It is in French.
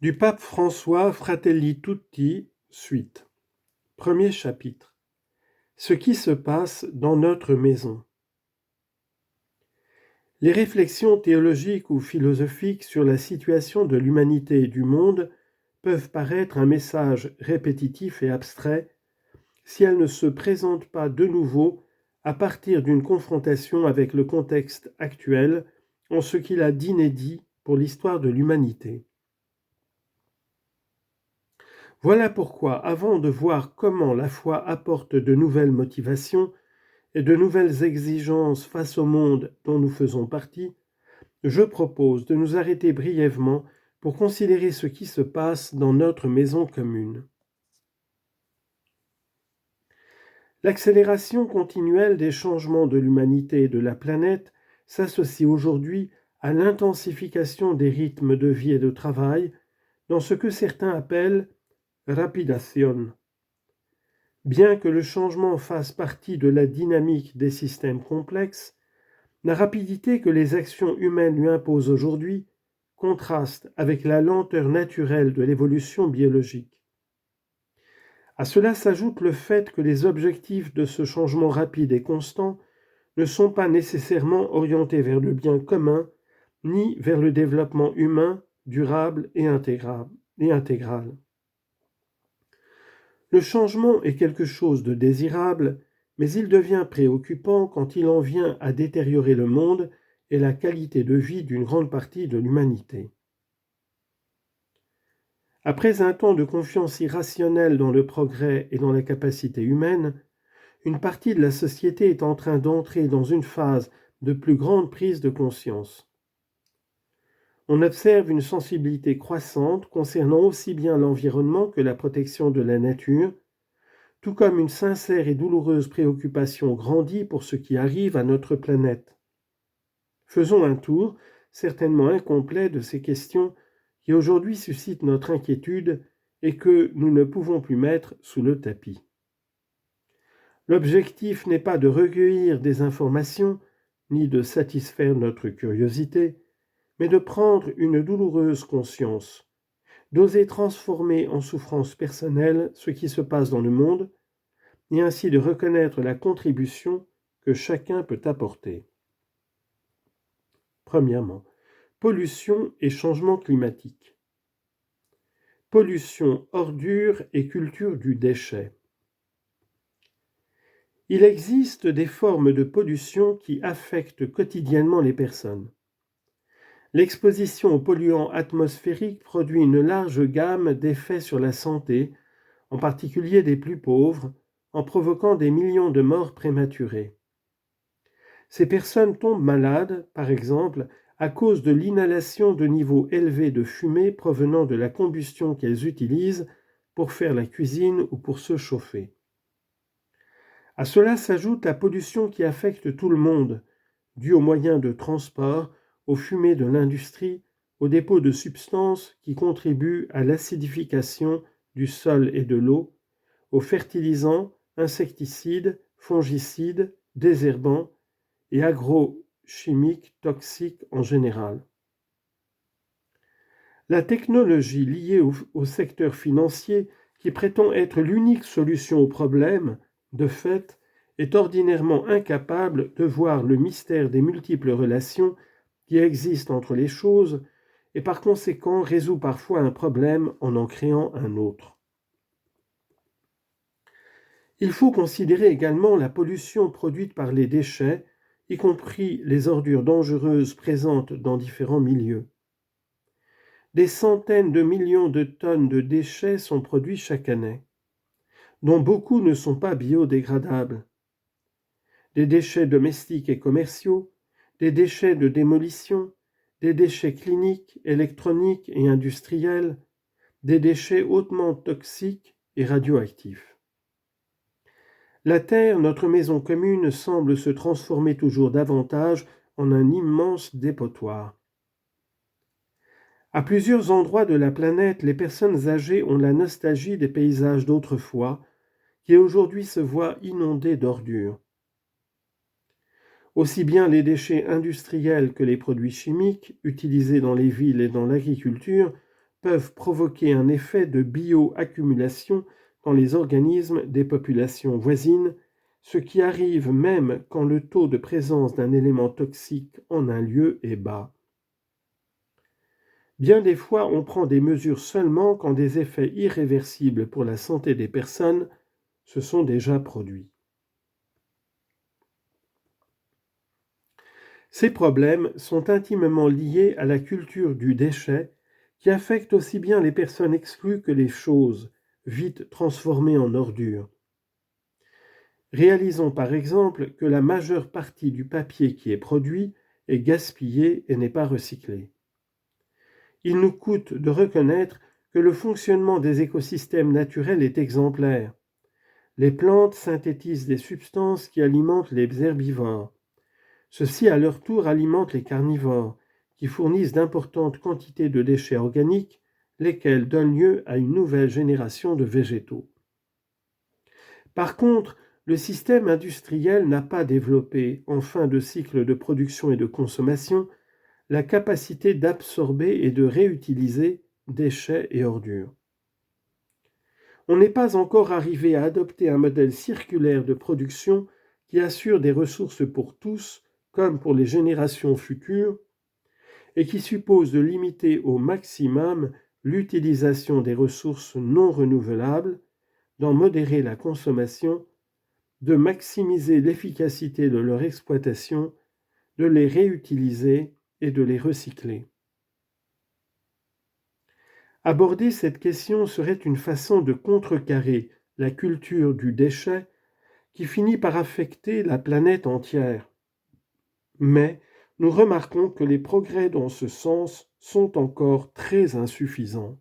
Du pape François Fratelli Tutti, suite. Premier chapitre. Ce qui se passe dans notre maison. Les réflexions théologiques ou philosophiques sur la situation de l'humanité et du monde peuvent paraître un message répétitif et abstrait si elles ne se présentent pas de nouveau à partir d'une confrontation avec le contexte actuel en ce qu'il a d'inédit pour l'histoire de l'humanité. Voilà pourquoi, avant de voir comment la foi apporte de nouvelles motivations et de nouvelles exigences face au monde dont nous faisons partie, je propose de nous arrêter brièvement pour considérer ce qui se passe dans notre maison commune. L'accélération continuelle des changements de l'humanité et de la planète s'associe aujourd'hui à l'intensification des rythmes de vie et de travail dans ce que certains appellent rapidation. Bien que le changement fasse partie de la dynamique des systèmes complexes, la rapidité que les actions humaines lui imposent aujourd'hui contraste avec la lenteur naturelle de l'évolution biologique. À cela s'ajoute le fait que les objectifs de ce changement rapide et constant ne sont pas nécessairement orientés vers le bien commun, ni vers le développement humain, durable et intégral. Le changement est quelque chose de désirable, mais il devient préoccupant quand il en vient à détériorer le monde et la qualité de vie d'une grande partie de l'humanité. Après un temps de confiance irrationnelle dans le progrès et dans la capacité humaine, une partie de la société est en train d'entrer dans une phase de plus grande prise de conscience. On observe une sensibilité croissante concernant aussi bien l'environnement que la protection de la nature, tout comme une sincère et douloureuse préoccupation grandit pour ce qui arrive à notre planète. Faisons un tour, certainement incomplet, de ces questions qui aujourd'hui suscitent notre inquiétude et que nous ne pouvons plus mettre sous le tapis. L'objectif n'est pas de recueillir des informations, ni de satisfaire notre curiosité, mais de prendre une douloureuse conscience, d'oser transformer en souffrance personnelle ce qui se passe dans le monde, et ainsi de reconnaître la contribution que chacun peut apporter. Premièrement, pollution et changement climatique. Pollution, ordure et culture du déchet. Il existe des formes de pollution qui affectent quotidiennement les personnes. L'exposition aux polluants atmosphériques produit une large gamme d'effets sur la santé, en particulier des plus pauvres, en provoquant des millions de morts prématurées. Ces personnes tombent malades, par exemple, à cause de l'inhalation de niveaux élevés de fumée provenant de la combustion qu'elles utilisent pour faire la cuisine ou pour se chauffer. À cela s'ajoute la pollution qui affecte tout le monde, due aux moyens de transport, aux fumées de l'industrie, aux dépôts de substances qui contribuent à l'acidification du sol et de l'eau, aux fertilisants, insecticides, fongicides, désherbants et agrochimiques toxiques en général. La technologie liée au secteur financier, qui prétend être l'unique solution au problème, de fait, est ordinairement incapable de voir le mystère des multiples relations qui existent entre les choses et par conséquent résout parfois un problème en créant un autre. Il faut considérer également la pollution produite par les déchets, y compris les ordures dangereuses présentes dans différents milieux. Des centaines de millions de tonnes de déchets sont produits chaque année, dont beaucoup ne sont pas biodégradables. Des déchets domestiques et commerciaux, des déchets de démolition, des déchets cliniques, électroniques et industriels, des déchets hautement toxiques et radioactifs. La Terre, notre maison commune, semble se transformer toujours davantage en un immense dépotoir. À plusieurs endroits de la planète, les personnes âgées ont la nostalgie des paysages d'autrefois, qui aujourd'hui se voient inondés d'ordures. Aussi bien les déchets industriels que les produits chimiques, utilisés dans les villes et dans l'agriculture, peuvent provoquer un effet de bioaccumulation dans les organismes des populations voisines, ce qui arrive même quand le taux de présence d'un élément toxique en un lieu est bas. Bien des fois, on prend des mesures seulement quand des effets irréversibles pour la santé des personnes se sont déjà produits. Ces problèmes sont intimement liés à la culture du déchet qui affecte aussi bien les personnes exclues que les choses, vite transformées en ordures. Réalisons par exemple que la majeure partie du papier qui est produit est gaspillé et n'est pas recyclé. Il nous coûte de reconnaître que le fonctionnement des écosystèmes naturels est exemplaire. Les plantes synthétisent des substances qui alimentent les herbivores. Ceux-ci, à leur tour, alimentent les carnivores, qui fournissent d'importantes quantités de déchets organiques, lesquels donnent lieu à une nouvelle génération de végétaux. Par contre, le système industriel n'a pas développé, en fin de cycle de production et de consommation, la capacité d'absorber et de réutiliser déchets et ordures. On n'est pas encore arrivé à adopter un modèle circulaire de production qui assure des ressources pour tous, comme pour les générations futures, et qui suppose de limiter au maximum l'utilisation des ressources non renouvelables, d'en modérer la consommation, de maximiser l'efficacité de leur exploitation, de les réutiliser et de les recycler. Aborder cette question serait une façon de contrecarrer la culture du déchet qui finit par affecter la planète entière. Mais nous remarquons que les progrès dans ce sens sont encore très insuffisants.